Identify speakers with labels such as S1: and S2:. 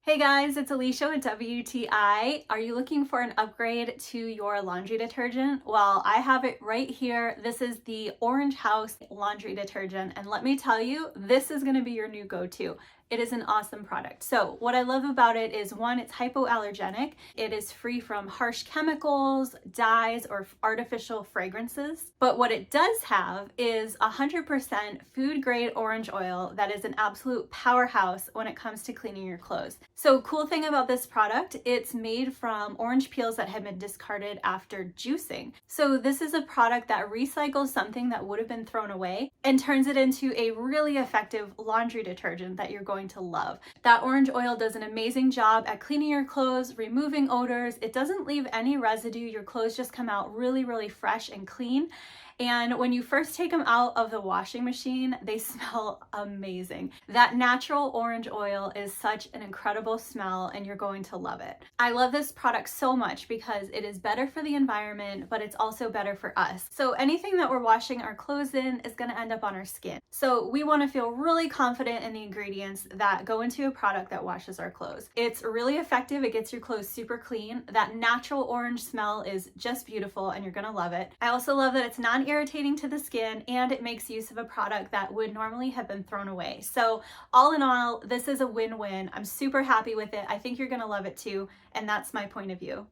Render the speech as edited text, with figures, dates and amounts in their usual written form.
S1: Hey guys, it's Alicia with WTI. Are you looking for an upgrade to your laundry detergent? Well, I have it right here. This is the Orange House laundry detergent, and let me tell you, this is going to be your new go-to. It is an awesome product. So what I love about it is, one, it's hypoallergenic. It is free from harsh chemicals, dyes, or artificial fragrances. But what it does have is 100% food grade orange oil that is an absolute powerhouse when it comes to cleaning your clothes. So cool thing about this product, it's made from orange peels that had been discarded after juicing. So this is a product that recycles something that would have been thrown away and turns it into a really effective laundry detergent that you're going to love. That orange oil does an amazing job at cleaning your clothes, removing odors. It doesn't leave any residue. Your clothes just come out really, really fresh and clean. And when you first take them out of the washing machine, they smell amazing. That natural orange oil is such an incredible smell, and you're going to love it. I love this product so much because it is better for the environment, but it's also better for us. So anything that we're washing our clothes in is going to end up on our skin. So we want to feel really confident in the ingredients that go into a product that washes our clothes. It's really effective. It gets your clothes super clean. That natural orange smell is just beautiful, and you're going to love it. I also love that it's non-irritating to the skin, and it makes use of a product that would normally have been thrown away. So all in all, this is a win-win. I'm super happy with it. I think you're going to love it too, and that's my point of view.